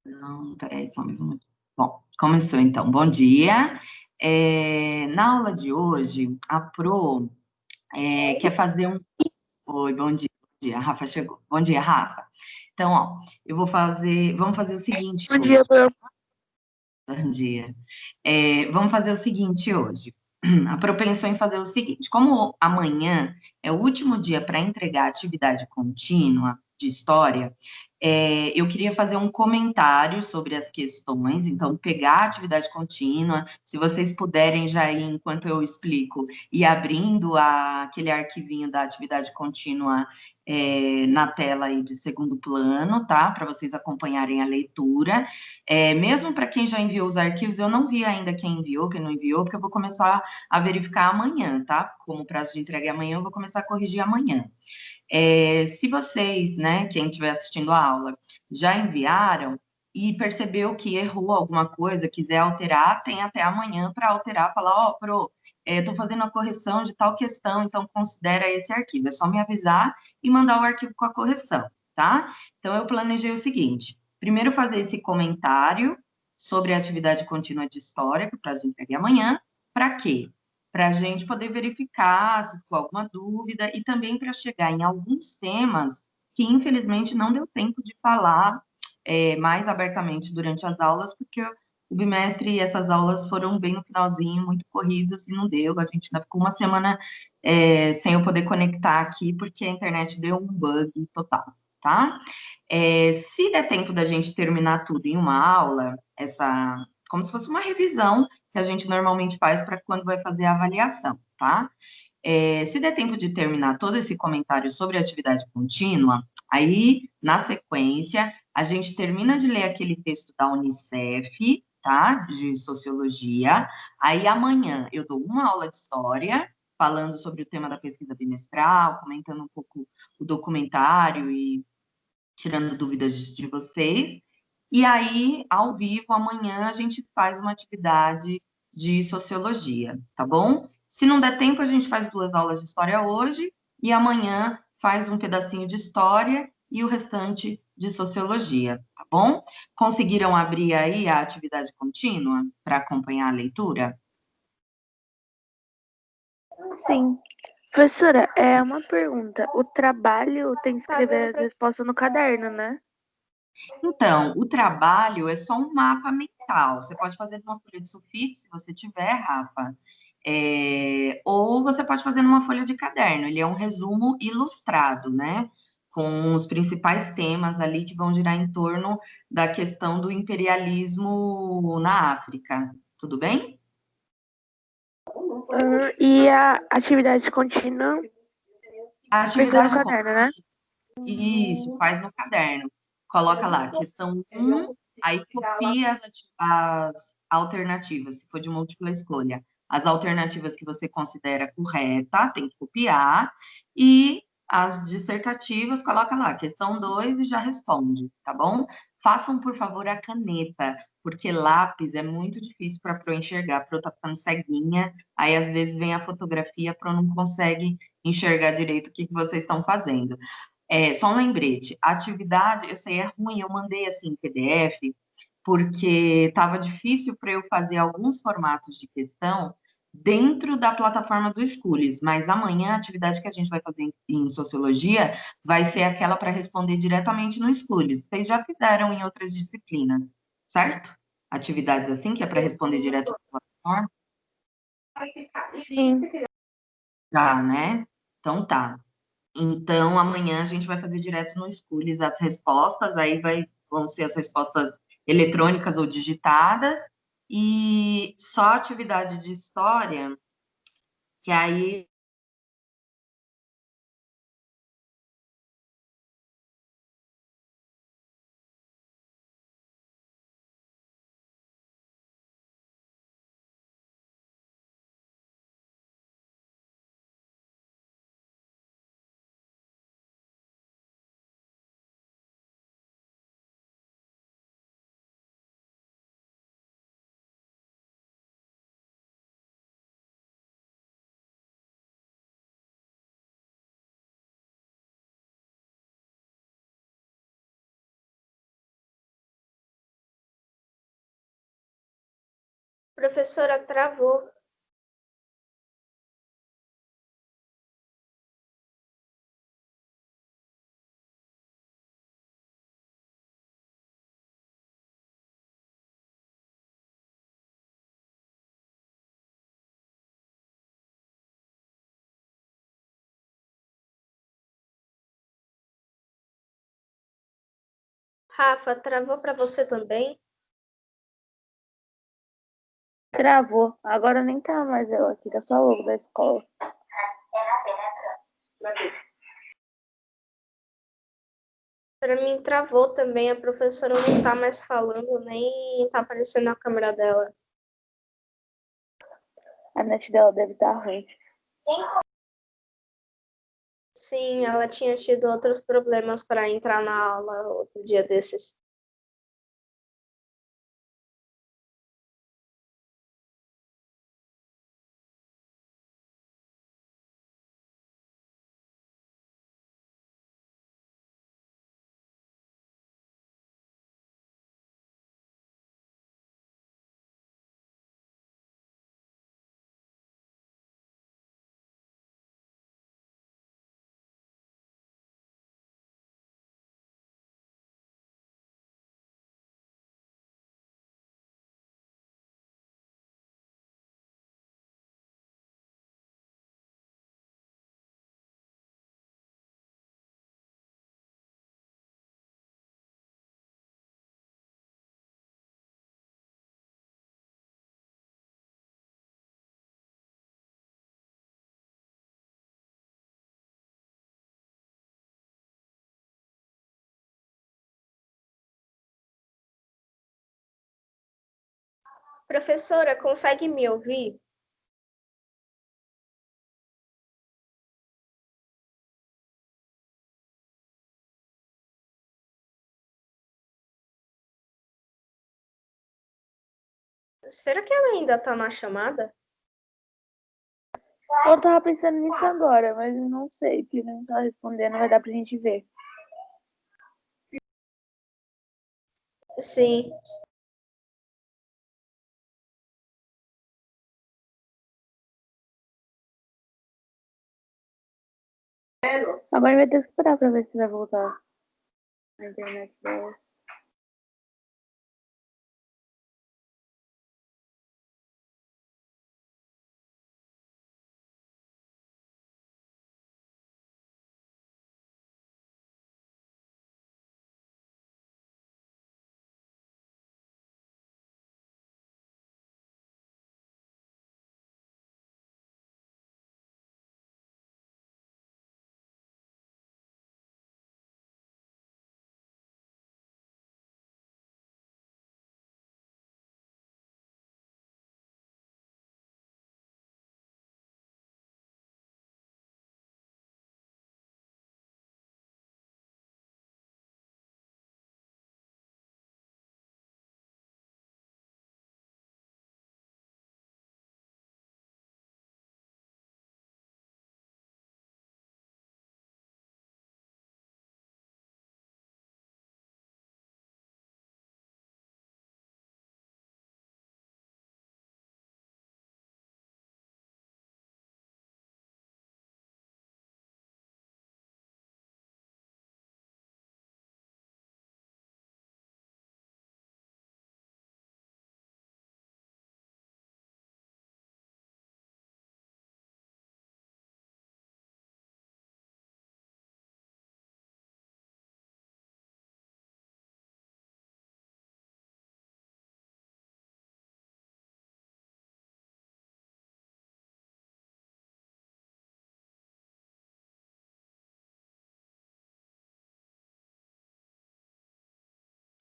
Não, peraí, só mais um minuto. Bom, começou então. Bom dia. Na aula de hoje, a Pro quer fazer um. Oi, bom dia. Bom dia, a Rafa chegou. Bom dia, Rafa. Então, ó, eu vou fazer. Vamos fazer o seguinte Bom dia, hoje. Bruno. Bom dia. Vamos fazer o seguinte hoje. A Pro pensou em fazer o seguinte: como amanhã é o último dia para entregar a atividade contínua de história, eu queria fazer um comentário sobre as questões, então, pegar a atividade contínua, se vocês puderem já ir, enquanto eu explico, e abrindo aquele arquivinho da atividade contínua na tela aí de segundo plano, tá? Para vocês acompanharem a leitura. Mesmo para quem já enviou os arquivos, eu não vi ainda quem enviou, quem não enviou, porque eu vou começar a verificar amanhã, tá? Como o prazo de entrega é amanhã, eu vou começar a corrigir amanhã. Se vocês, né, quem estiver assistindo a aula, já enviaram e percebeu que errou alguma coisa, quiser alterar, tem até amanhã para alterar, falar, ó, Pro, estou fazendo a correção de tal questão, então considera esse arquivo. É só me avisar e mandar o arquivo com a correção, tá? Então, eu planejei o seguinte: primeiro fazer esse comentário sobre a atividade contínua de história, que o prazo de entrega é amanhã. Para quê? Para a gente poder verificar se ficou alguma dúvida e também para chegar em alguns temas que, infelizmente, não deu tempo de falar mais abertamente durante as aulas, porque o bimestre e essas aulas foram bem no finalzinho, muito corridos, e não deu. A gente ainda ficou uma semana sem eu poder conectar aqui, porque a internet deu um bug total, tá? Se der tempo da gente terminar tudo em uma aula, como se fosse uma revisão que a gente normalmente faz para quando vai fazer a avaliação, tá? Se der tempo de terminar todo esse comentário sobre a atividade contínua, aí, na sequência, a gente termina de ler aquele texto da Unicef, tá? De sociologia. Aí, amanhã, eu dou uma aula de história, falando sobre o tema da pesquisa bimestral, comentando um pouco o documentário e tirando dúvidas de vocês. E aí, ao vivo, amanhã, a gente faz uma atividade de sociologia, tá bom? Se não der tempo, a gente faz 2 aulas de história hoje e amanhã faz um pedacinho de história e o restante de sociologia, tá bom? Conseguiram abrir aí a atividade contínua para acompanhar a leitura? Sim. Professora, é uma pergunta. O trabalho tem que escrever a resposta no caderno, né? Então, o trabalho é só um mapa mental. Você pode fazer numa folha de sulfite, se você tiver, Rafa, ou você pode fazer numa folha de caderno. Ele é um resumo ilustrado, né? Com os principais temas ali que vão girar em torno da questão do imperialismo na África. Tudo bem? E a atividade contínua A precisa no atividade caderno, né? Isso, faz no caderno. Coloca lá, questão um, aí copia as alternativas, se for de múltipla escolha. As alternativas que você considera correta, tem que copiar, e as dissertativas, coloca lá, questão 2 e já responde, tá bom? Façam, por favor, a caneta, porque lápis é muito difícil para a Pro enxergar. A Pro tá ficando ceguinha, aí às vezes vem a fotografia, a Pro não consegue enxergar direito o que vocês estão fazendo. Só um lembrete, a atividade, eu sei, é ruim, eu mandei assim em PDF, porque estava difícil para eu fazer alguns formatos de questão dentro da plataforma do Schools, mas amanhã a atividade que a gente vai fazer em sociologia vai ser aquela para responder diretamente no Schools. Vocês já fizeram em outras disciplinas, certo? Atividades assim, que é para responder direto na plataforma? Sim. Já, né? Então tá. Então, amanhã a gente vai fazer direto no Schools as respostas, vão ser as respostas eletrônicas ou digitadas, e só atividade de história, que aí Professora, travou. Rafa, travou para você também? Travou. Agora nem tá mais eu aqui, tá só o logo da escola. Para mim travou também, a professora não tá mais falando, nem tá aparecendo na câmera dela. A net dela deve estar ruim. Sim, ela tinha tido outros problemas para entrar na aula outro dia desses. Professora, consegue me ouvir? Será que ela ainda tá na chamada? Eu tava pensando nisso agora, mas eu não sei, porque não tá respondendo, vai dar pra gente ver. Sim. Agora vai ter que esperar pra ver se vai voltar a internet dela.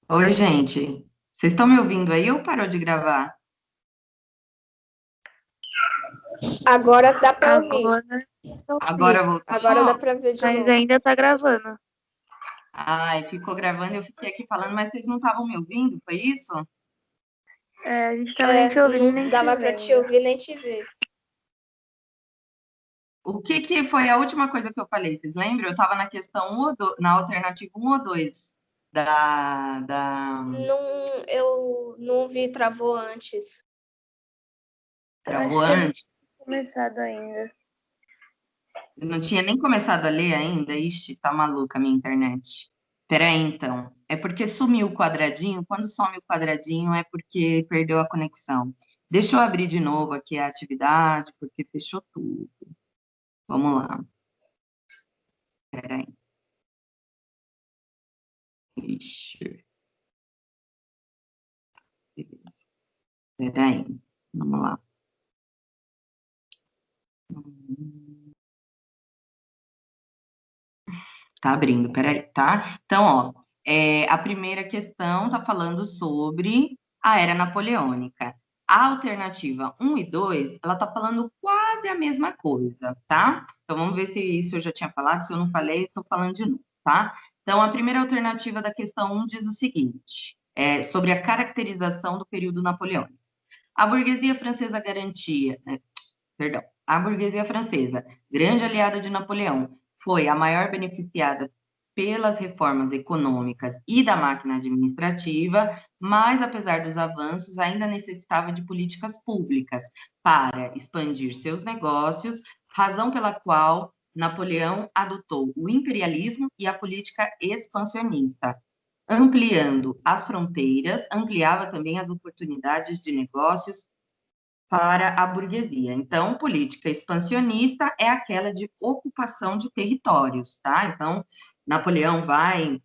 Oi, gente. Vocês estão me ouvindo aí ou parou de gravar? Agora dá para ouvir. Agora voltou? Agora dá para ver de Mas novo. ainda tá gravando. Ai, ficou gravando e eu fiquei aqui falando, mas vocês não estavam me ouvindo, foi isso? É, a gente tava nem te ouvindo, nem Não te dava para vendo. te ouvir nem te ver. O que que foi a última coisa que eu falei? Vocês lembram? Eu estava na questão 1 ou 2, na alternativa 1 ou 2 da... Não, eu não vi, travou antes. Travou acho que eu não antes? tinha começado ainda. Eu não tinha nem começado a ler ainda. Ixi, tá maluca a minha internet. Peraí, então. É porque sumiu o quadradinho. Quando some o quadradinho é porque perdeu a conexão. Deixa eu abrir de novo aqui a atividade, porque fechou tudo. Vamos lá. Peraí. Ixi. Beleza. Peraí. Vamos lá. Tá abrindo, peraí, tá? Então, ó, a primeira questão tá falando sobre a Era Napoleônica. A alternativa 1 e 2, ela tá falando quase a mesma coisa, tá? Então, vamos ver se isso eu já tinha falado, se eu não falei, estou falando de novo, tá? Então, a primeira alternativa da questão 1 diz o seguinte, sobre a caracterização do período napoleônico. A burguesia francesa garantia, perdão, a burguesia francesa, grande aliada de Napoleão, foi a maior beneficiada pelas reformas econômicas e da máquina administrativa, mas, apesar dos avanços, ainda necessitava de políticas públicas para expandir seus negócios, razão pela qual Napoleão adotou o imperialismo e a política expansionista, ampliando as fronteiras, ampliava também as oportunidades de negócios para a burguesia. Então, política expansionista é aquela de ocupação de territórios, tá? Então, Napoleão vai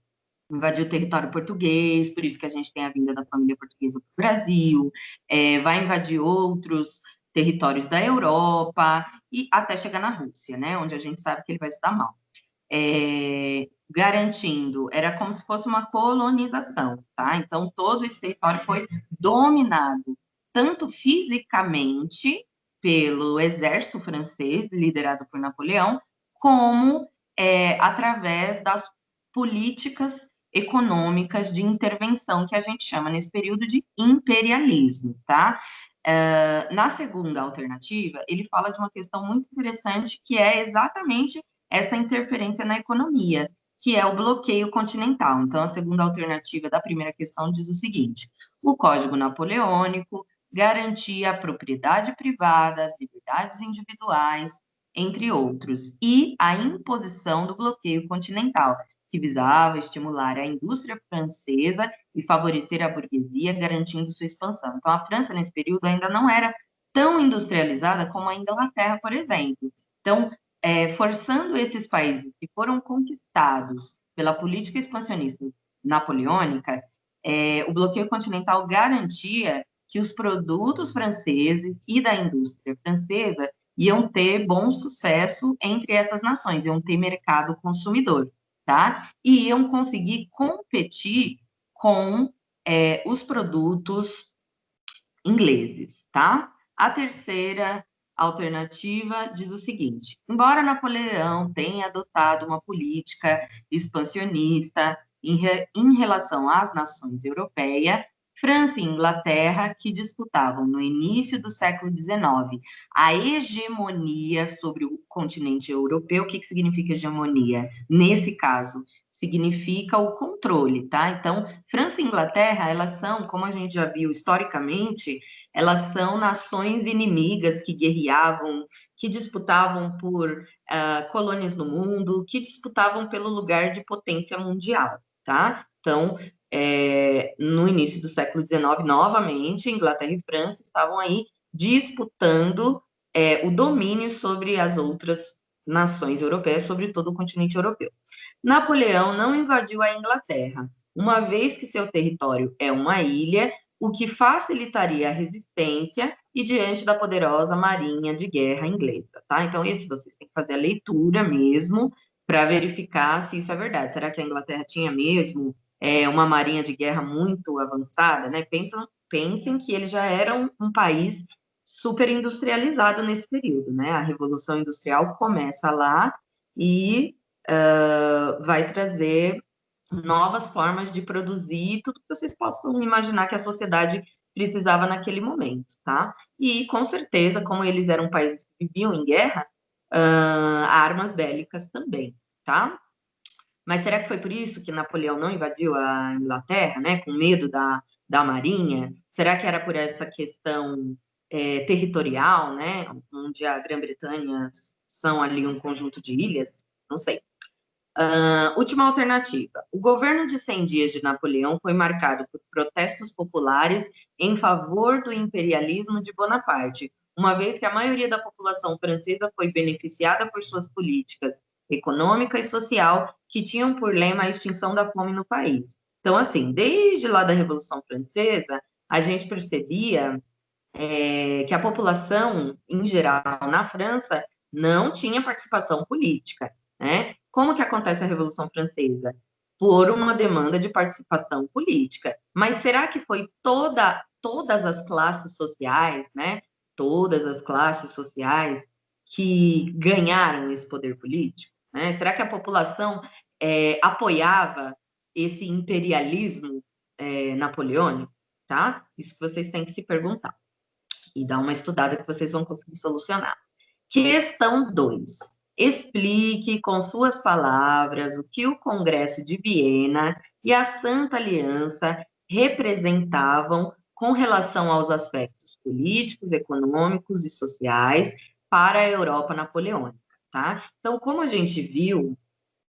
invadir o território português, por isso que a gente tem a vinda da família portuguesa para o Brasil, vai invadir outros territórios da Europa e até chegar na Rússia, né? Onde a gente sabe que ele vai se dar mal. Garantindo, era como se fosse uma colonização, tá? Então, todo esse território foi dominado, tanto fisicamente, pelo exército francês, liderado por Napoleão, como através das políticas econômicas de intervenção, que a gente chama nesse período de imperialismo, tá? Na segunda alternativa, ele fala de uma questão muito interessante, que é exatamente essa interferência na economia, que é o bloqueio continental. Então, a segunda alternativa da primeira questão diz o seguinte: o Código Napoleônico garantia a propriedade privada, as liberdades individuais, entre outros, e a imposição do bloqueio continental, que visava estimular a indústria francesa e favorecer a burguesia, garantindo sua expansão. Então, a França, nesse período, ainda não era tão industrializada como a Inglaterra, por exemplo. Então, forçando esses países que foram conquistados pela política expansionista napoleônica, o bloqueio continental garantia que os produtos franceses e da indústria francesa iam ter bom sucesso entre essas nações, iam ter mercado consumidor, tá? E iam conseguir competir com os produtos ingleses, tá? A terceira alternativa diz o seguinte: embora Napoleão tenha adotado uma política expansionista em relação às nações europeias, França e Inglaterra, que disputavam no início do século XIX a hegemonia sobre o continente europeu. O que significa hegemonia? Nesse caso, significa o controle, tá? Então, França e Inglaterra, elas são, como a gente já viu historicamente, elas são nações inimigas que guerreavam, que disputavam por colônias no mundo, que disputavam pelo lugar de potência mundial, tá? Então, no início do século XIX, novamente, Inglaterra e França estavam aí disputando o domínio sobre as outras nações europeias, sobre todo o continente europeu. Napoleão não invadiu a Inglaterra, uma vez que seu território é uma ilha, o que facilitaria a resistência e diante da poderosa marinha de guerra inglesa, tá? Então, isso vocês têm que fazer a leitura mesmo para verificar se isso é verdade. Será que a Inglaterra tinha mesmo uma marinha de guerra muito avançada, né? Pensem que eles já eram um país super industrializado nesse período, né? A Revolução Industrial começa lá e vai trazer novas formas de produzir tudo que vocês possam imaginar que a sociedade precisava naquele momento, tá? E, com certeza, como eles eram países que viviam em guerra, armas bélicas também, tá? Mas será que foi por isso que Napoleão não invadiu a Inglaterra, né? Com medo da marinha? Será que era por essa questão territorial, né, onde a Grã-Bretanha são ali um conjunto de ilhas, não sei. Última alternativa. O governo de 100 dias de Napoleão foi marcado por protestos populares em favor do imperialismo de Bonaparte, uma vez que a maioria da população francesa foi beneficiada por suas políticas econômica e social, que tinham por lema a extinção da fome no país. Então, assim, desde lá da Revolução Francesa, a gente percebia que a população, em geral, na França, não tinha participação política, né? Como que acontece a Revolução Francesa? Por uma demanda de participação política. Mas será que foi todas as classes sociais, né? Todas as classes sociais que ganharam esse poder político? Né? Será que a população apoiava esse imperialismo napoleônico? Tá? Isso que vocês têm que se perguntar e dar uma estudada que vocês vão conseguir solucionar. Questão 2. Explique com suas palavras o que o Congresso de Viena e a Santa Aliança representavam com relação aos aspectos políticos, econômicos e sociais para a Europa napoleônica, tá? Então, como a gente viu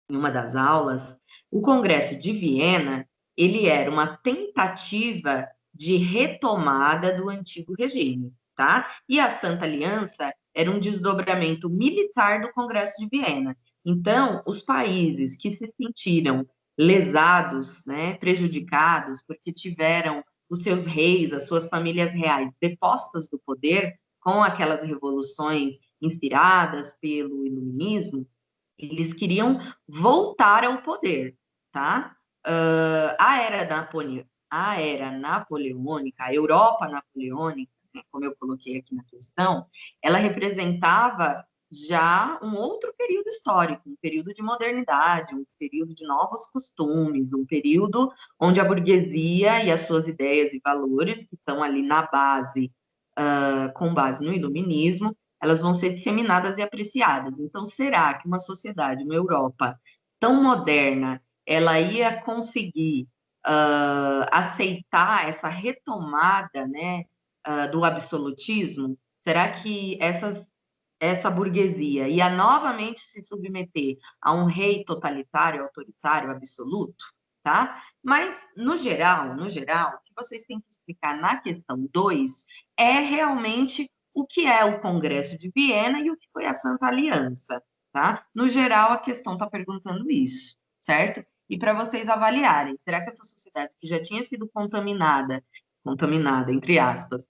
em uma das aulas, o Congresso de Viena, ele era uma tentativa de retomada do antigo regime, tá? E a Santa Aliança era um desdobramento militar do Congresso de Viena. Então, os países que se sentiram lesados, né, prejudicados, porque tiveram os seus reis, as suas famílias reais depostas do poder com aquelas revoluções inspiradas pelo iluminismo, eles queriam voltar ao poder, tá? A era napoleônica, a Europa napoleônica, né, como eu coloquei aqui na questão, ela representava já um outro período histórico, um período de modernidade, um período de novos costumes, um período onde a burguesia e as suas ideias e valores, que estão ali na base, com base no iluminismo, elas vão ser disseminadas e apreciadas. Então, será que uma sociedade, uma Europa tão moderna, ela ia conseguir aceitar essa retomada, né, do absolutismo? Será que essa burguesia ia novamente se submeter a um rei totalitário, autoritário, absoluto? Tá? Mas, no geral, o que vocês têm que explicar na questão 2 é realmente o que é o Congresso de Viena e o que foi a Santa Aliança, tá? No geral, a questão está perguntando isso, certo? E para vocês avaliarem, será que essa sociedade que já tinha sido contaminada, entre aspas,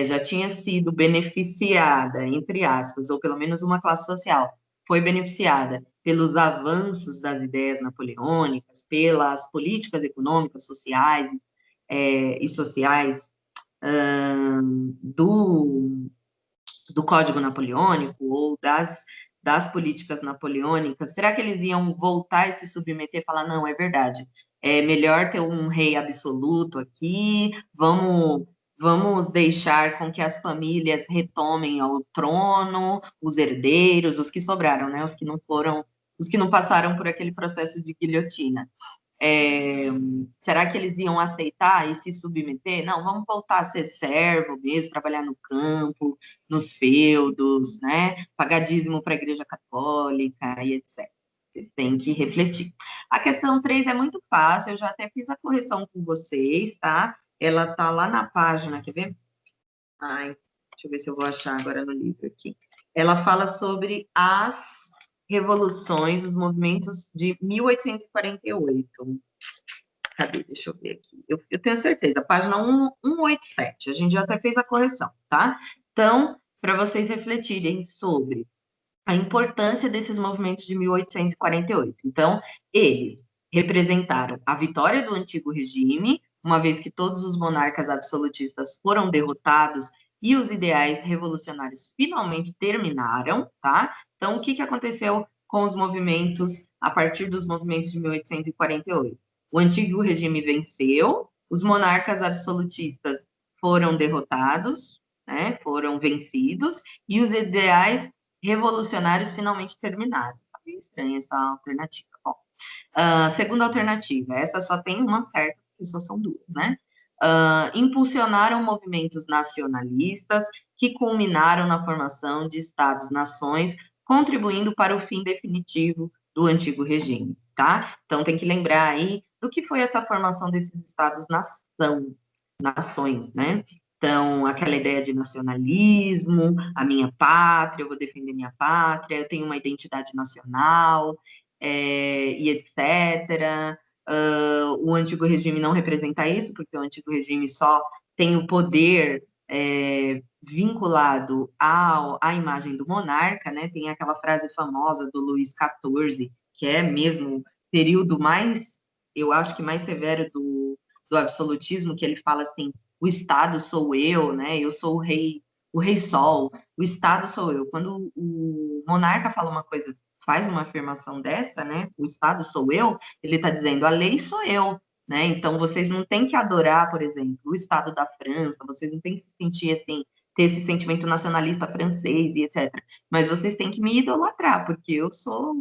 já tinha sido beneficiada, entre aspas, ou pelo menos uma classe social, foi beneficiada pelos avanços das ideias napoleônicas, pelas políticas econômicas, sociais e sociais do Código Napoleônico ou das políticas napoleônicas, será que eles iam voltar e se submeter e falar, não, é verdade, é melhor ter um rei absoluto aqui, vamos deixar com que as famílias retomem ao trono, os herdeiros, os que sobraram, né, os que não passaram por aquele processo de guilhotina. Será que eles iam aceitar e se submeter? Não, vamos voltar a ser servo mesmo, trabalhar no campo, nos feudos, né? Pagar dízimo para a Igreja Católica e etc. Vocês têm que refletir. A questão 3 é muito fácil, eu já até fiz a correção com vocês, tá? Ela tá lá na página, quer ver? Ai, deixa eu ver se eu vou achar agora no livro aqui. Ela fala sobre as revoluções, os movimentos de 1848. Cadê? Deixa eu ver aqui. Eu tenho certeza, página 187, a gente já até fez a correção, tá? Então, para vocês refletirem sobre a importância desses movimentos de 1848. Então, eles representaram a vitória do antigo regime, uma vez que todos os monarcas absolutistas foram derrotados e os ideais revolucionários finalmente terminaram, tá? Então, o que aconteceu com os movimentos, a partir dos movimentos de 1848? O antigo regime venceu, os monarcas absolutistas foram derrotados, né, foram vencidos, e os ideais revolucionários finalmente terminaram. Tá meio estranha essa alternativa. Bom, segunda alternativa, essa só tem uma certa, porque só são duas, né? impulsionaram movimentos nacionalistas que culminaram na formação de estados-nações, contribuindo para o fim definitivo do antigo regime, tá? Então, tem que lembrar aí do que foi essa formação desses nações, né? Então, aquela ideia de nacionalismo, a minha pátria, eu vou defender minha pátria, eu tenho uma identidade nacional, e etc. O antigo regime não representa isso, porque o antigo regime só tem o poder vinculado à imagem do monarca, né? Tem aquela frase famosa do Luís XIV, que é mesmo o período mais, eu acho que mais severo do absolutismo, que ele fala assim, o Estado sou eu, né? Eu sou o rei Sol, o Estado sou eu. Quando o monarca fala uma coisa, faz uma afirmação dessa, né? O Estado sou eu, ele está dizendo a lei sou eu, né? Então vocês não têm que adorar, por exemplo, o Estado da França, vocês não têm que se sentir assim, ter esse sentimento nacionalista francês e etc. Mas vocês têm que me idolatrar, porque eu sou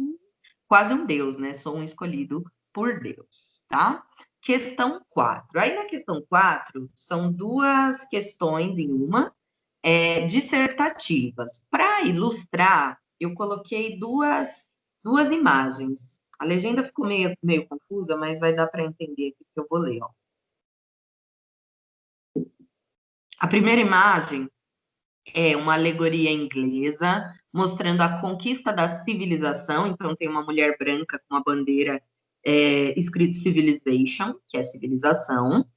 quase um deus, né? Sou um escolhido por Deus, tá? Questão 4. Aí na questão 4, são duas questões em uma, dissertativas. Para ilustrar, eu coloquei duas imagens. A legenda ficou meio confusa, mas vai dar para entender aqui que eu vou ler. Ó. A primeira imagem é uma alegoria inglesa mostrando a conquista da civilização. Então, tem uma mulher branca com uma bandeira escrito Civilization, que é civilização.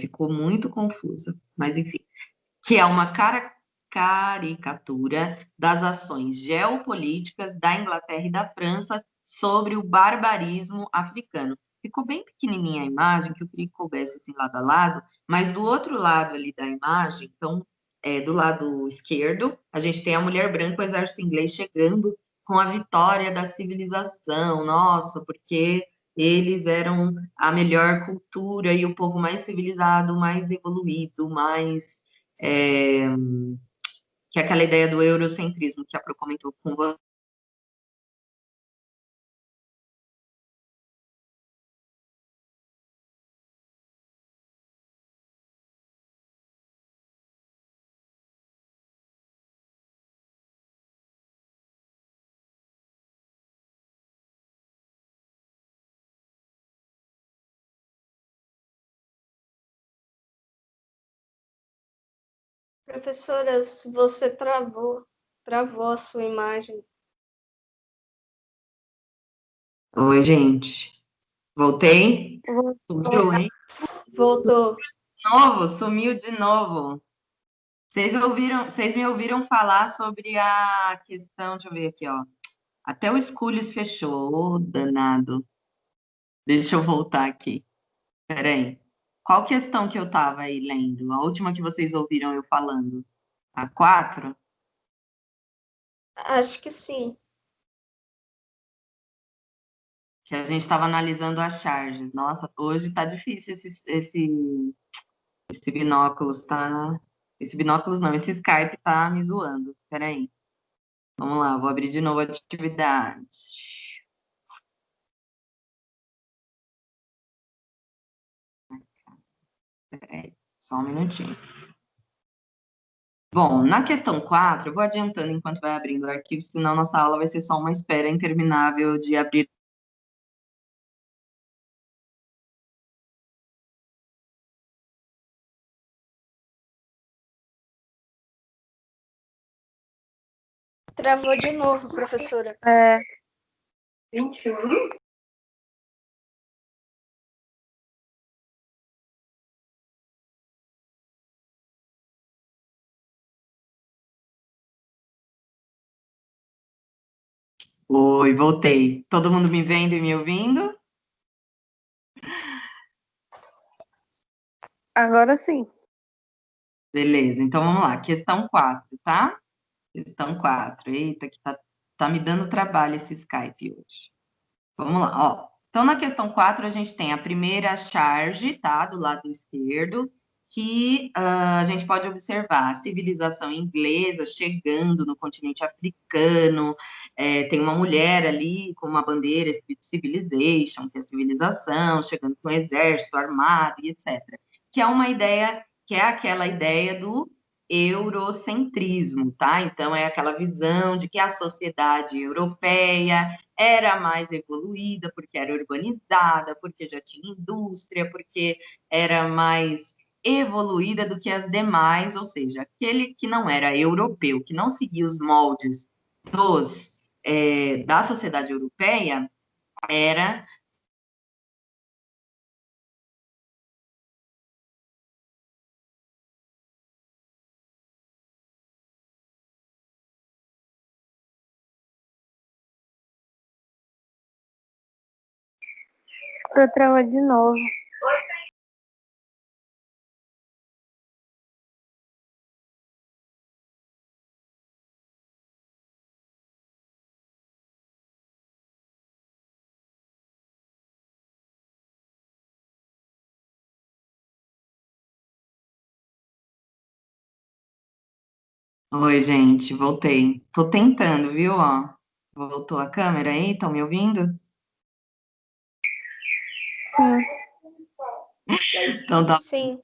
Ficou muito confusa, mas enfim. Que é uma caricatura das ações geopolíticas da Inglaterra e da França sobre o barbarismo africano. Ficou bem pequenininha a imagem, que eu queria que coubesse assim lado a lado, mas do outro lado ali da imagem, então, do lado esquerdo, a gente tem a mulher branca, o exército inglês chegando com a vitória da civilização, nossa, porque eles eram a melhor cultura e o povo mais civilizado, mais evoluído, mais que é aquela ideia do eurocentrismo que a Pro comentou com você. Professora, você travou a sua imagem. Oi, gente. Voltei? Sumiu, hein? Voltou. Sumiu de novo. Vocês me ouviram falar sobre a questão, deixa eu ver aqui, ó. Até o Escolhos fechou, danado. Deixa eu voltar aqui. Peraí. Qual questão que eu estava aí lendo? A última que vocês ouviram eu falando? A 4? Acho que sim. Que a gente estava analisando as charges. Nossa, hoje tá difícil esse binóculos, tá? Esse binóculos não, esse Skype tá me zoando. Peraí. Vamos lá, vou abrir de novo a atividade. Peraí, só um minutinho. Bom, na questão 4, eu vou adiantando enquanto vai abrindo o arquivo, senão nossa aula vai ser só uma espera interminável de abrir. Travou de novo, professora. 21. Oi, voltei. Todo mundo me vendo e me ouvindo? Agora sim. Beleza, então vamos lá. Questão 4, tá? Questão 4. Eita, que tá me dando trabalho esse Skype hoje. Vamos lá, ó. Então, na questão 4, a gente tem a primeira charge, tá? Do lado esquerdo, que a gente pode observar a civilização inglesa chegando no continente africano, tem uma mulher ali com uma bandeira escrito Civilization, que é civilização, chegando com um exército armado e etc. Que é uma ideia, que é aquela ideia do eurocentrismo, tá? Então, é aquela visão de que a sociedade europeia era mais evoluída, porque era urbanizada, porque já tinha indústria, porque era mais evoluída do que as demais, ou seja, aquele que não era europeu, que não seguia os moldes da sociedade europeia, era Pra travar de novo. Oi, gente, voltei. Tô tentando, viu? Ó, voltou a câmera aí? Estão me ouvindo? Sim. Então tá. Sim.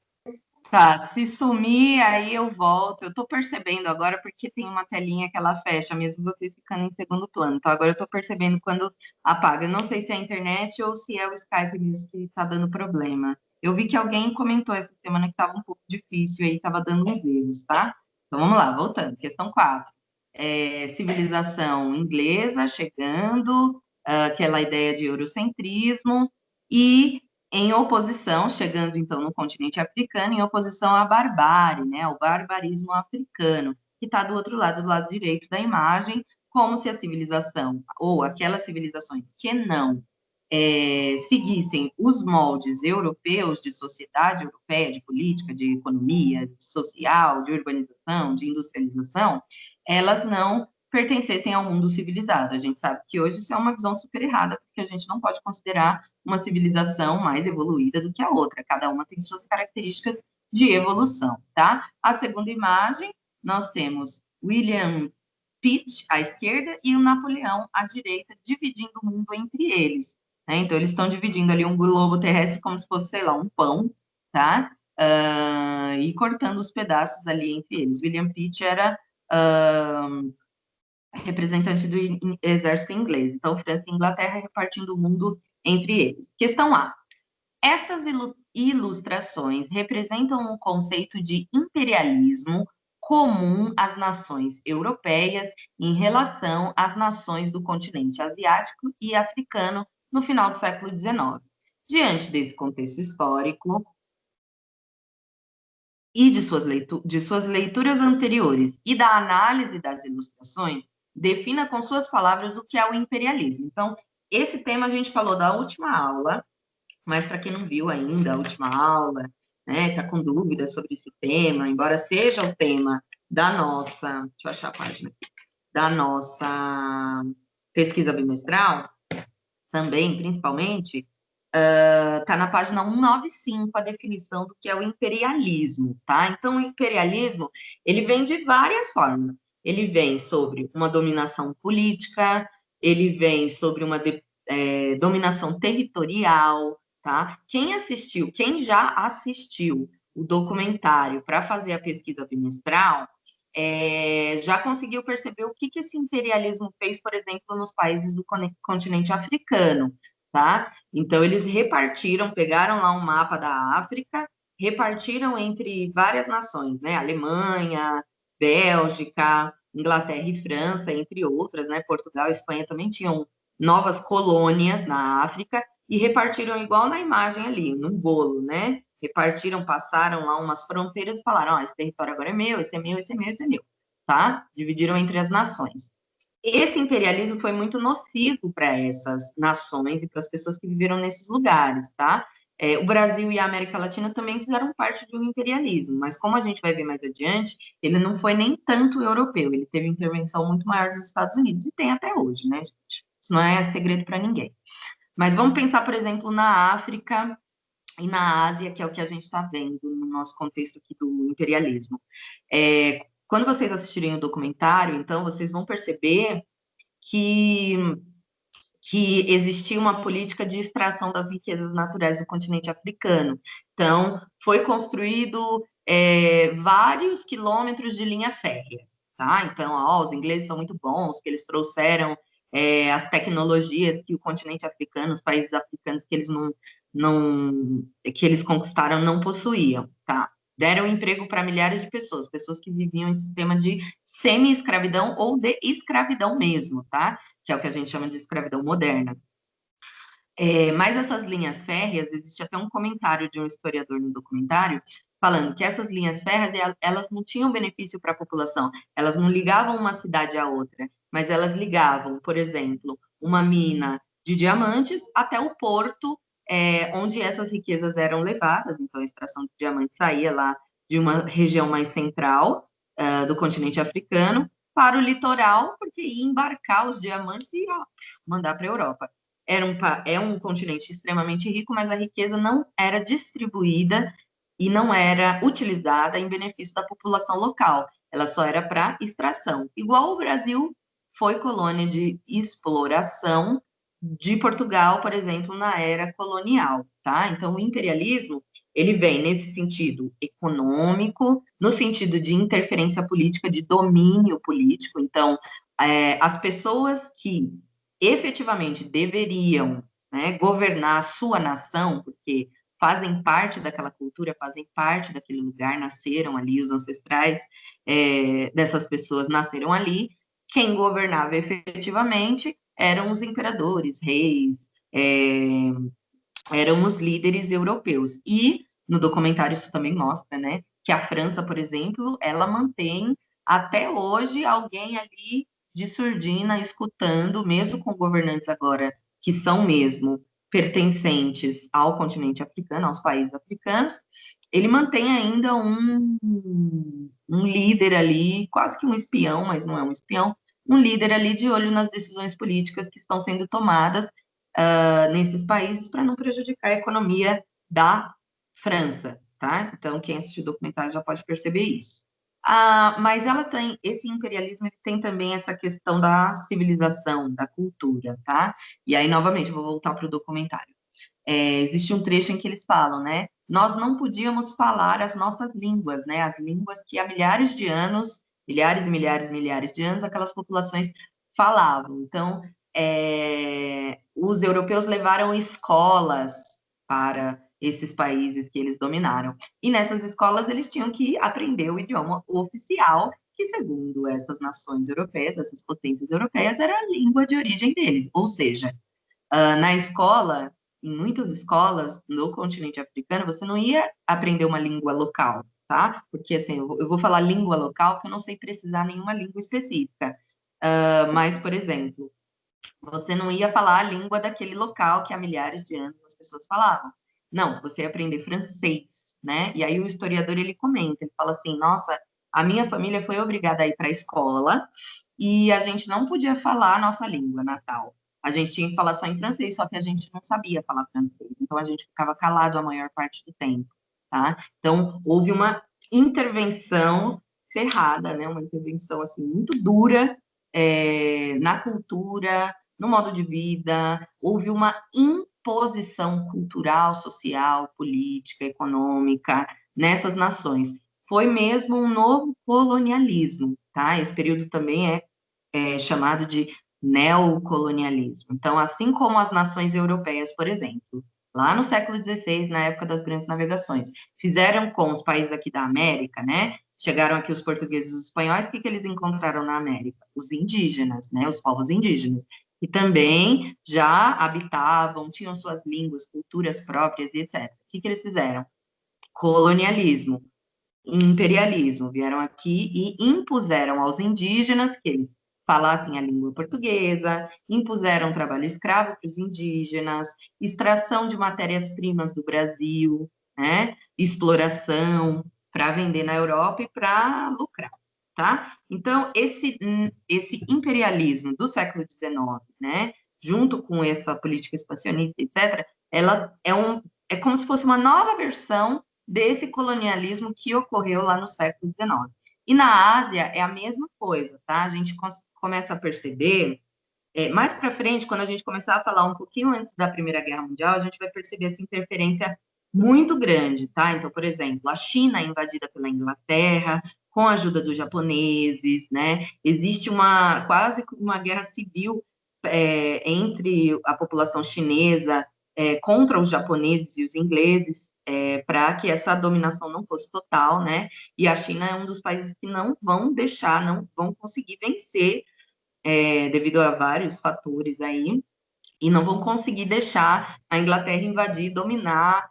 Tá, se sumir, aí eu volto. Eu tô percebendo agora porque tem uma telinha que ela fecha, mesmo vocês ficando em segundo plano. Então agora eu tô percebendo quando apaga. Eu não sei se é a internet ou se é o Skype mesmo que tá dando problema. Eu vi que alguém comentou essa semana que tava um pouco difícil aí, tava dando uns erros, tá? Então vamos lá, voltando. Questão 4. Civilização inglesa chegando, aquela ideia de eurocentrismo e em oposição, chegando então no continente africano, em oposição à barbárie, né, ao barbarismo africano, que está do lado direito da imagem, como se a civilização, ou aquelas civilizações que não seguissem os moldes europeus de sociedade europeia, de política, de economia, de social, de urbanização, de industrialização, elas não pertencessem ao mundo civilizado. A gente sabe que hoje isso é uma visão super errada, porque a gente não pode considerar uma civilização mais evoluída do que a outra. Cada uma tem suas características de evolução, tá? A segunda imagem, nós temos William Pitt à esquerda e o Napoleão à direita, dividindo o mundo entre eles. Né? Então, eles estão dividindo ali um globo terrestre como se fosse, sei lá, um pão, tá? E cortando os pedaços ali entre eles. William Pitt era representante do exército inglês. Então, França e Inglaterra repartindo o mundo entre eles. Questão A. Estas ilustrações representam um conceito de imperialismo comum às nações europeias em relação às nações do continente asiático e africano no final do século XIX. Diante desse contexto histórico e de suas leituras anteriores e da análise das ilustrações, defina com suas palavras o que é o imperialismo. Então, esse tema a gente falou da última aula, mas para quem não viu ainda a última aula, né, está com dúvidas sobre esse tema, embora seja o tema da nossa, deixa eu achar a página aqui, da nossa pesquisa bimestral, também, principalmente, está na página 195 a definição do que é o imperialismo, tá? Então, o imperialismo, ele vem de várias formas. Ele vem sobre uma dominação política, ele vem sobre uma dominação territorial, tá? Quem já assistiu o documentário para fazer a pesquisa bimestral, já conseguiu perceber o que esse imperialismo fez, por exemplo, nos países do continente africano, tá? Então, eles pegaram lá um mapa da África, repartiram entre várias nações, né? Alemanha, Bélgica, Inglaterra e França, entre outras, né? Portugal e Espanha também tinham novas colônias na África e repartiram igual na imagem ali, num bolo, né? Repartiram, passaram lá umas fronteiras e falaram, esse território agora é meu, esse é meu, esse é meu, esse é meu, tá? Dividiram entre as nações. Esse imperialismo foi muito nocivo para essas nações e para as pessoas que viveram nesses lugares, tá? O Brasil e a América Latina também fizeram parte de um imperialismo, mas como a gente vai ver mais adiante, ele não foi nem tanto europeu, ele teve intervenção muito maior dos Estados Unidos, e tem até hoje, né, gente? Isso não é segredo para ninguém. Mas vamos pensar, por exemplo, na África e na Ásia, que é o que a gente está vendo no nosso contexto aqui do imperialismo. Quando vocês assistirem o documentário, então, vocês vão perceber que existia uma política de extração das riquezas naturais do continente africano. Então, foi construído vários quilômetros de linha férrea, tá? Então, os ingleses são muito bons, porque eles trouxeram as tecnologias que o continente africano, os países africanos que eles conquistaram não possuíam, tá? Deram emprego para milhares de pessoas, pessoas que viviam em sistema de semi-escravidão ou de escravidão mesmo, tá? Que é o que a gente chama de escravidão moderna. Mas essas linhas férreas, existe até um comentário de um historiador no documentário, falando que essas linhas férreas, elas não tinham benefício para a população, elas não ligavam uma cidade à outra, mas elas ligavam, por exemplo, uma mina de diamantes até o porto, onde essas riquezas eram levadas, então a extração de diamantes saía lá de uma região mais central do continente africano, para o litoral, porque ia embarcar os diamantes e mandar para a Europa. É um continente extremamente rico, mas a riqueza não era distribuída e não era utilizada em benefício da população local. Ela só era para extração. Igual o Brasil foi colônia de exploração de Portugal, por exemplo, na era colonial, tá? Então, o imperialismo, ele vem nesse sentido econômico, no sentido de interferência política, de domínio político. Então, as pessoas que efetivamente deveriam, né, governar a sua nação, porque fazem parte daquela cultura, fazem parte daquele lugar, nasceram ali, os ancestrais dessas pessoas nasceram ali, quem governava efetivamente eram os imperadores, reis, eram os líderes europeus. E no documentário isso também mostra, né, que a França, por exemplo, ela mantém até hoje alguém ali de surdina escutando, mesmo com governantes agora que são mesmo pertencentes ao continente africano, aos países africanos, ele mantém ainda um líder ali, quase que um espião, mas não é um espião, um líder ali de olho nas decisões políticas que estão sendo tomadas nesses países para não prejudicar a economia da França, tá? Então, quem assistiu o documentário já pode perceber isso. Mas ela tem, esse imperialismo ele tem também essa questão da civilização, da cultura, tá? E aí, novamente, eu vou voltar para o documentário. Existe um trecho em que eles falam, né? Nós não podíamos falar as nossas línguas, né? As línguas que há milhares de anos, milhares e milhares e milhares de anos, aquelas populações falavam. Então, os europeus levaram escolas para esses países que eles dominaram. E nessas escolas eles tinham que aprender o idioma oficial, que segundo essas nações europeias, essas potências europeias, era a língua de origem deles. Ou seja, na escola, em muitas escolas no continente africano, você não ia aprender uma língua local, tá? Porque, assim, eu vou falar língua local, porque eu não sei precisar nenhuma língua específica. Mas, por exemplo, você não ia falar a língua daquele local que há milhares de anos as pessoas falavam. Não, você ia aprender francês, né? E aí o historiador, ele comenta, ele fala assim, nossa, a minha família foi obrigada a ir para a escola e a gente não podia falar a nossa língua natal. A gente tinha que falar só em francês, só que a gente não sabia falar francês. Então, a gente ficava calado a maior parte do tempo, tá? Então, houve uma intervenção ferrada, né? Uma intervenção, assim, muito dura na cultura, no modo de vida, houve uma imposição cultural, social, política, econômica nessas nações. Foi mesmo um novo colonialismo, tá? Esse período também é chamado de neocolonialismo. Então, assim como as nações europeias, por exemplo, lá no século XVI, na época das grandes navegações, fizeram com os países aqui da América, né? Chegaram aqui os portugueses e os espanhóis, o que eles encontraram na América? Os indígenas, né? Os povos indígenas, que também já habitavam, tinham suas línguas, culturas próprias e etc. O que eles fizeram? Colonialismo, imperialismo. Vieram aqui e impuseram aos indígenas que eles falassem a língua portuguesa, impuseram trabalho escravo para os indígenas, extração de matérias-primas do Brasil, né? Exploração para vender na Europa e para lucrar, tá? Então, esse imperialismo do século XIX, né, junto com essa política expansionista, etc., ela é como se fosse uma nova versão desse colonialismo que ocorreu lá no século XIX. E na Ásia é a mesma coisa, tá? A gente começa a perceber, mais para frente, quando a gente começar a falar um pouquinho antes da Primeira Guerra Mundial, a gente vai perceber essa interferência muito grande, tá? Então, por exemplo, a China é invadida pela Inglaterra, com a ajuda dos japoneses, né? Existe quase uma guerra civil entre a população chinesa contra os japoneses e os ingleses, para que essa dominação não fosse total, né? E a China é um dos países que não vão deixar, não vão conseguir vencer, devido a vários fatores aí, e não vão conseguir deixar a Inglaterra invadir e dominar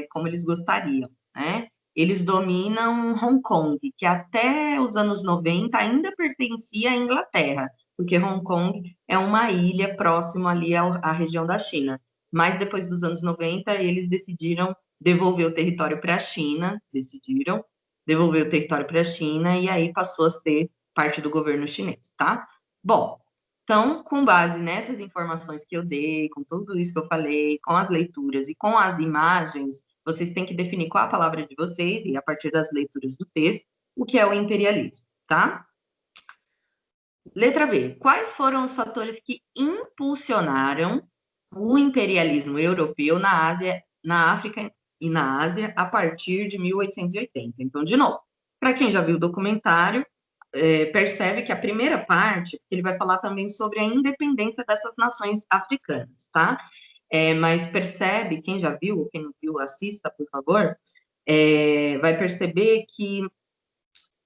como eles gostariam, né? Eles dominam Hong Kong, que até os anos 90 ainda pertencia à Inglaterra, porque Hong Kong é uma ilha próxima ali à região da China. Mas depois dos anos 90, eles decidiram devolver o território para a China, e aí passou a ser parte do governo chinês, tá? Bom, então, com base nessas informações que eu dei, com tudo isso que eu falei, com as leituras e com as imagens, vocês têm que definir qual a palavra de vocês, e a partir das leituras do texto, o que é o imperialismo, tá? Letra B. Quais foram os fatores que impulsionaram o imperialismo europeu na Ásia, na África e na Ásia a partir de 1880? Então, de novo, para quem já viu o documentário, percebe que a primeira parte, ele vai falar também sobre a independência dessas nações africanas, tá? Mas percebe, quem já viu, ou quem não viu, assista, por favor, vai perceber que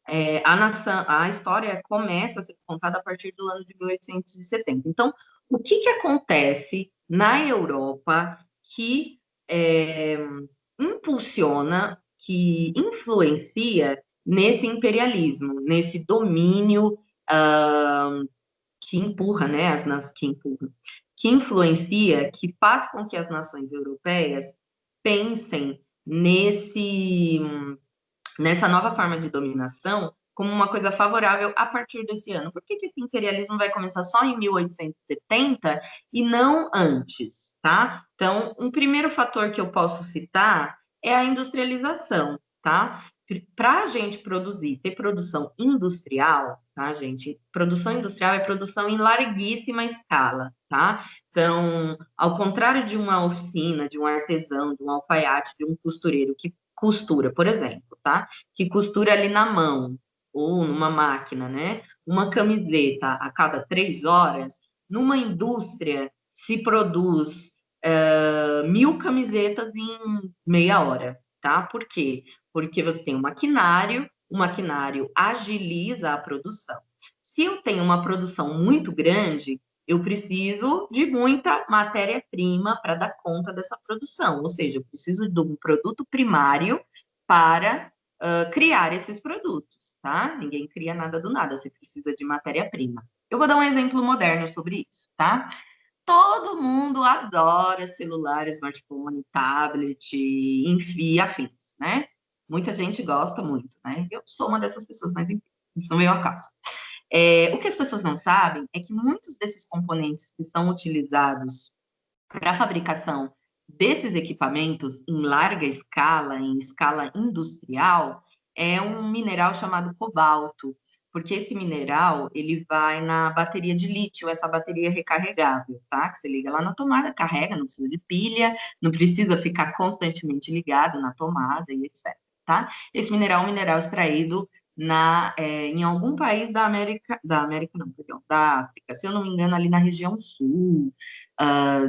a história começa a ser contada a partir do ano de 1870. Então, o que acontece na Europa que impulsiona, que influencia nesse imperialismo, nesse domínio que empurra, né, que influencia, que faz com que as nações europeias pensem nessa nova forma de dominação como uma coisa favorável a partir desse ano. Por que esse imperialismo vai começar só em 1870 e não antes, tá? Então, um primeiro fator que eu posso citar é a industrialização, tá? Para a gente ter produção industrial, tá, gente? Produção industrial é produção em larguíssima escala, tá? Então, ao contrário de uma oficina, de um artesão, de um alfaiate, de um costureiro que costura, por exemplo, tá? Que costura ali na mão ou numa máquina, né? Uma camiseta a cada 3 horas, numa indústria se produz 1.000 camisetas em meia hora, tá? Por quê? Porque você tem um maquinário, o maquinário agiliza a produção. Se eu tenho uma produção muito grande, eu preciso de muita matéria-prima para dar conta dessa produção, ou seja, eu preciso de um produto primário para criar esses produtos, tá? Ninguém cria nada do nada, você precisa de matéria-prima. Eu vou dar um exemplo moderno sobre isso, tá? Todo mundo adora celular, smartphone, tablet, enfim, afins, né? Muita gente gosta muito, né? Eu sou uma dessas pessoas, mas enfim, isso não veio ao caso. O que as pessoas não sabem é que muitos desses componentes que são utilizados para a fabricação desses equipamentos em larga escala, em escala industrial, é um mineral chamado cobalto, porque esse mineral, ele vai na bateria de lítio, essa bateria recarregável, tá? Que você liga lá na tomada, carrega, não precisa de pilha, não precisa ficar constantemente ligado na tomada e etc, tá? Esse mineral é um mineral extraído em algum país da África, se eu não me engano, ali na região sul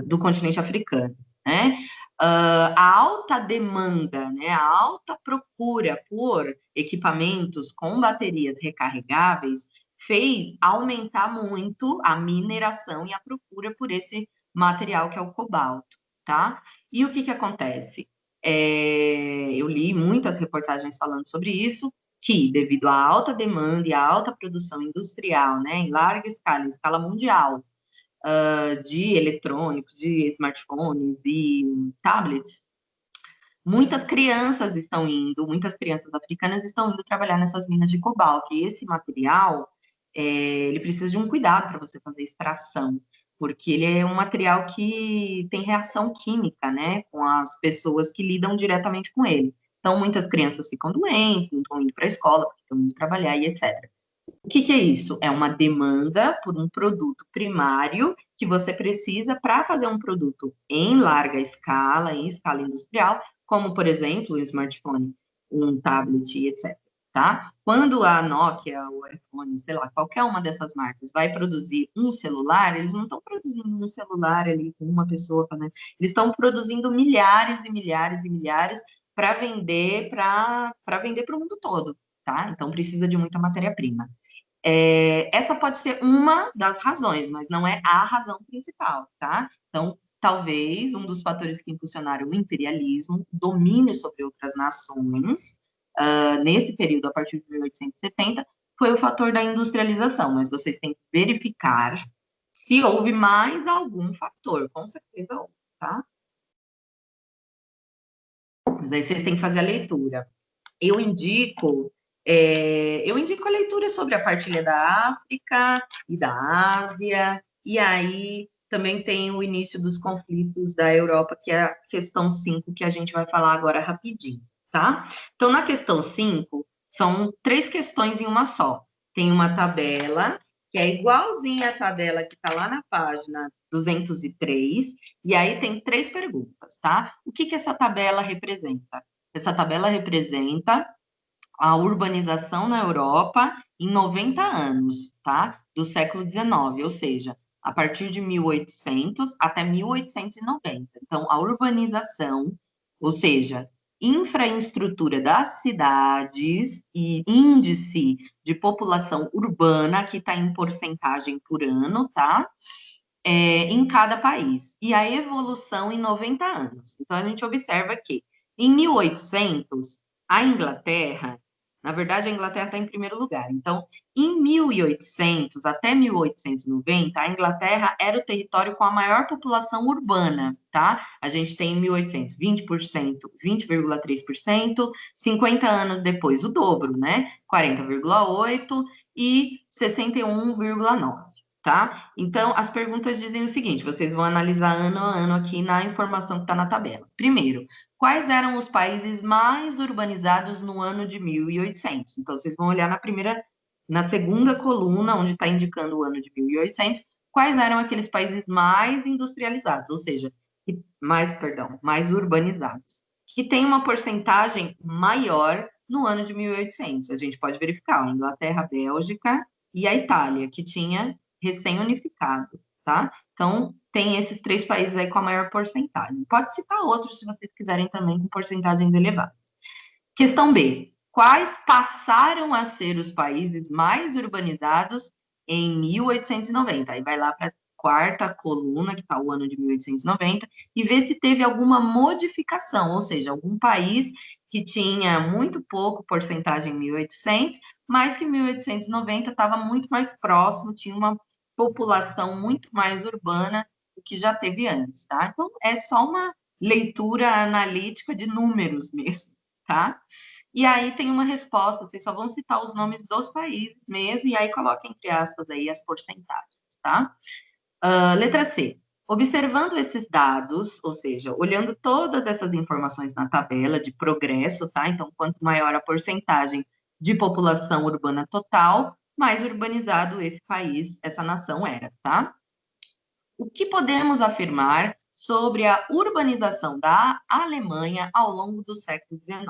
do continente africano, né? A alta demanda, né, a alta procura por equipamentos com baterias recarregáveis fez aumentar muito a mineração e a procura por esse material que é o cobalto, tá? E o que acontece? Eu li muitas reportagens falando sobre isso, que devido à alta demanda e à alta produção industrial, né, em larga escala, em escala mundial, de eletrônicos, de smartphones e tablets, muitas crianças africanas estão indo trabalhar nessas minas de cobalto, e esse material, ele precisa de um cuidado para você fazer extração, porque ele é um material que tem reação química, né, com as pessoas que lidam diretamente com ele. Então, muitas crianças ficam doentes, não estão indo para a escola, porque estão indo trabalhar e etc. O que é isso? É uma demanda por um produto primário que você precisa para fazer um produto em larga escala, em escala industrial, como, por exemplo, um smartphone, um tablet, etc. Tá? Quando a Nokia, o iPhone, sei lá, qualquer uma dessas marcas vai produzir um celular, eles não estão produzindo um celular ali com uma pessoa fazendo, eles estão produzindo milhares e milhares e milhares para vender para o mundo todo, tá? Então precisa de muita matéria-prima. Essa pode ser uma das razões, mas não é a razão principal, tá? Então, talvez um dos fatores que impulsionaram o imperialismo, o domínio sobre outras nações, nesse período, a partir de 1870, foi o fator da industrialização, mas vocês têm que verificar se houve mais algum fator, com certeza houve, tá? Mas aí vocês têm que fazer a leitura. Eu indico a leitura sobre a partilha da África e da Ásia, e aí também tem o início dos conflitos da Europa, que é a questão 5, que a gente vai falar agora rapidinho, tá? Então, na questão 5, são 3 questões em uma só. Tem uma tabela, que é igualzinha à tabela que está lá na página 203, e aí tem 3 perguntas, tá? O que essa tabela representa? Essa tabela representa a urbanização na Europa em 90 anos, tá? Do século XIX, ou seja, a partir de 1800 até 1890. Então, a urbanização, ou seja, infraestrutura das cidades e índice de população urbana, que está em porcentagem por ano, tá? Em cada país. E a evolução em 90 anos. Então, a gente observa que, em 1800, a Inglaterra, na verdade, a Inglaterra está em primeiro lugar. Então, em 1800 até 1890, a Inglaterra era o território com a maior população urbana, tá? A gente tem em 1800, 20%, 20,3%, 50 anos depois o dobro, né? 40,8% e 61,9%. Tá? Então, as perguntas dizem o seguinte, vocês vão analisar ano a ano aqui na informação que está na tabela. Primeiro, quais eram os países mais urbanizados no ano de 1800? Então, vocês vão olhar na segunda coluna, onde está indicando o ano de 1800, quais eram aqueles países mais industrializados, ou seja, mais urbanizados, que tem uma porcentagem maior no ano de 1800. A gente pode verificar, a Inglaterra, a Bélgica e a Itália, que tinha recém-unificado, tá? Então, tem esses 3 países aí com a maior porcentagem. Pode citar outros, se vocês quiserem também, com porcentagens elevadas. Questão B. Quais passaram a ser os países mais urbanizados em 1890? Aí vai lá para a quarta coluna, que está o ano de 1890, e vê se teve alguma modificação, ou seja, algum país que tinha muito pouco porcentagem em 1800, mas que em 1890 estava muito mais próximo, tinha uma população muito mais urbana do que já teve antes, tá? Então, é só uma leitura analítica de números mesmo, tá? E aí tem uma resposta, vocês só vão citar os nomes dos países mesmo, e aí coloquem entre aspas aí as porcentagens, tá? Letra C. Observando esses dados, ou seja, olhando todas essas informações na tabela de progresso, tá? Então, quanto maior a porcentagem de população urbana total, mais urbanizado esse país, essa nação era, tá? O que podemos afirmar sobre a urbanização da Alemanha ao longo do século XIX?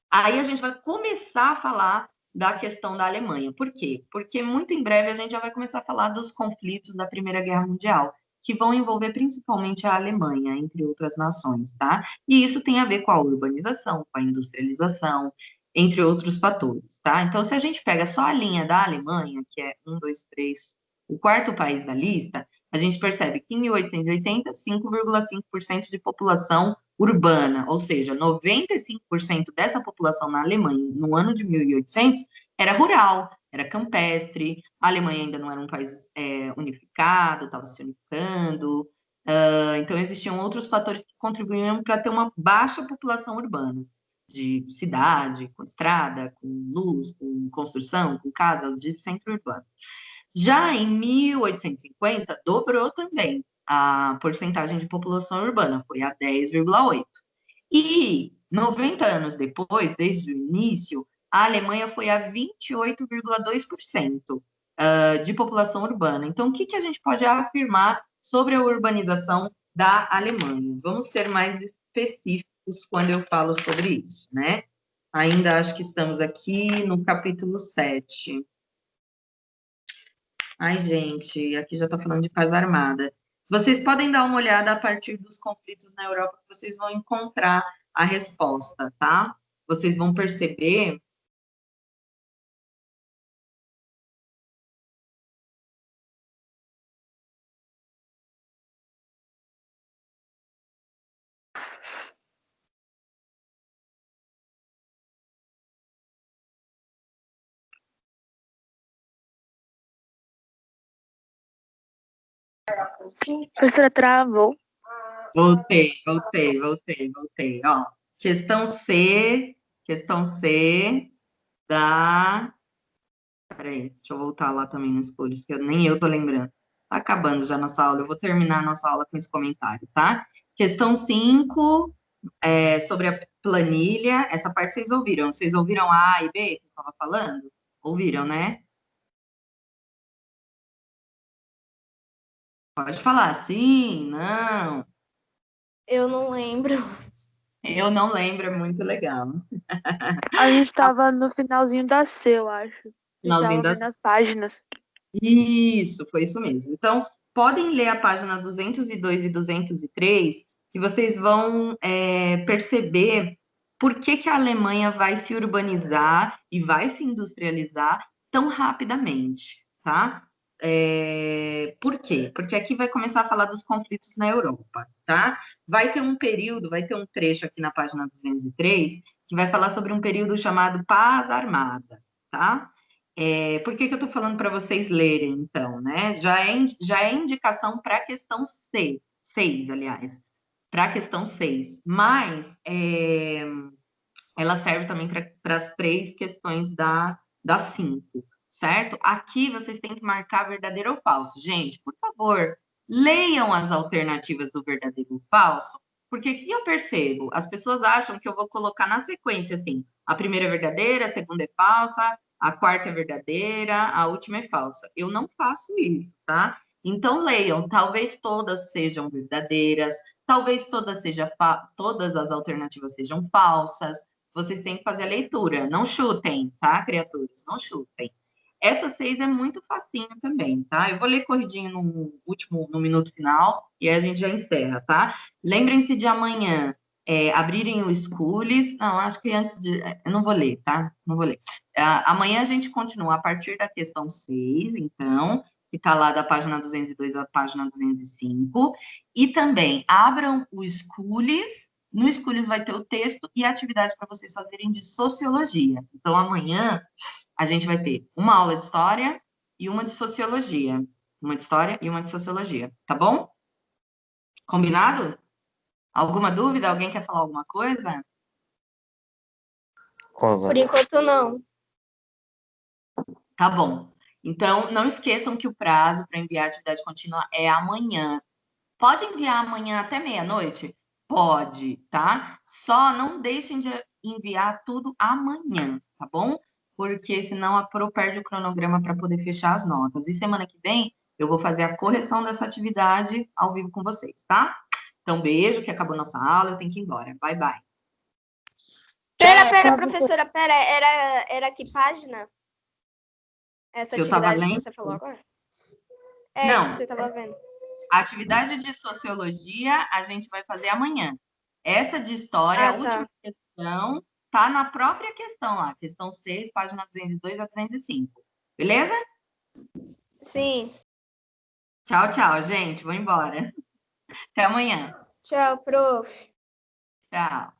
Aí a gente vai começar a falar da questão da Alemanha. Por quê? Porque muito em breve a gente já vai começar a falar dos conflitos da Primeira Guerra Mundial, que vão envolver principalmente a Alemanha, entre outras nações, tá? E isso tem a ver com a urbanização, com a industrialização, entre outros fatores, tá? Então, se a gente pega só a linha da Alemanha, que é 1, 2, 3, o quarto país da lista, a gente percebe que em 1880, 5,5% de população urbana, ou seja, 95% dessa população na Alemanha, no ano de 1800, era rural, era campestre, a Alemanha ainda não era um país unificado, estava se unificando, então existiam outros fatores que contribuíam para ter uma baixa população urbana, de cidade, com estrada, com luz, com construção, com casa, de centro urbano. Já em 1850, dobrou também a porcentagem de população urbana, foi a 10,8%. E 90 anos depois, desde o início, a Alemanha foi a 28,2% de população urbana. Então, o que a gente pode afirmar sobre a urbanização da Alemanha? Vamos ser mais específicos quando eu falo sobre isso, né? Ainda acho que estamos aqui no capítulo 7. Ai, gente, aqui já está falando de paz armada. Vocês podem dar uma olhada a partir dos conflitos na Europa, que vocês vão encontrar a resposta, tá? Vocês vão perceber. Professora, travou. Voltei. Ó, questão C da... Peraí, deixa eu voltar lá também nos cores, que nem eu tô lembrando. Tá acabando já a nossa aula, eu vou terminar a nossa aula com esse comentário, tá? Questão 5, sobre a planilha, essa parte vocês ouviram. Vocês ouviram a e B que eu estava falando? Ouviram, né? Pode falar sim, não. Eu não lembro. Eu não lembro, é muito legal. A gente tava no finalzinho da C, eu acho. A gente Finalzinho tava das... vendo as páginas. Isso, foi isso mesmo. Então, podem ler a página 202 e 203, que vocês vão perceber por que a Alemanha vai se urbanizar e vai se industrializar tão rapidamente, tá? Por quê? Porque aqui vai começar a falar dos conflitos na Europa, tá? Vai ter um período, vai ter um trecho aqui na página 203, que vai falar sobre um período chamado Paz Armada, tá? Por que eu estou falando para vocês lerem, então, né? Já é indicação para a questão 6, aliás, para a questão 6, mas ela serve também para as 3 questões da 5, certo? Aqui vocês têm que marcar verdadeiro ou falso. Gente, por favor, leiam as alternativas do verdadeiro ou falso, porque o que eu percebo? As pessoas acham que eu vou colocar na sequência, assim, a primeira é verdadeira, a segunda é falsa, a quarta é verdadeira, a última é falsa. Eu não faço isso, tá? Então, leiam, talvez todas sejam verdadeiras, talvez todas as alternativas sejam falsas. Vocês têm que fazer a leitura. Não chutem, tá, criaturas? Não chutem. Essa 6 é muito facinho também, tá? Eu vou ler corridinho no minuto final e aí a gente já encerra, tá? Lembrem-se de amanhã abrirem o Schools. Não, acho que antes de... Eu não vou ler, tá? Não vou ler. Amanhã a gente continua a partir da questão 6, então, que está lá da página 202 à página 205. E também abram o Schools. No Schools vai ter o texto e a atividade para vocês fazerem de sociologia. Então, amanhã a gente vai ter uma aula de história e uma de sociologia. Uma de história e uma de sociologia, tá bom? Combinado? Alguma dúvida? Alguém quer falar alguma coisa? Por enquanto, não. Tá bom. Então, não esqueçam que o prazo para enviar a atividade contínua é amanhã. Pode enviar amanhã até meia-noite? Pode, tá? Só não deixem de enviar tudo amanhã, tá bom? Porque senão a Pro perde o cronograma para poder fechar as notas. E semana que vem eu vou fazer a correção dessa atividade ao vivo com vocês, tá? Então, beijo, que acabou nossa aula, eu tenho que ir embora. Bye, bye. Pera, professora, era que página? Essa Que eu tava atividade que lendo? você falou agora? Não. Que você estava vendo. A atividade de sociologia a gente vai fazer amanhã. Essa de história, a última questão, tá na própria questão lá, questão 6, página 202 a 205. Beleza? Sim. Tchau, tchau, gente. Vou embora. Até amanhã. Tchau, prof. Tchau.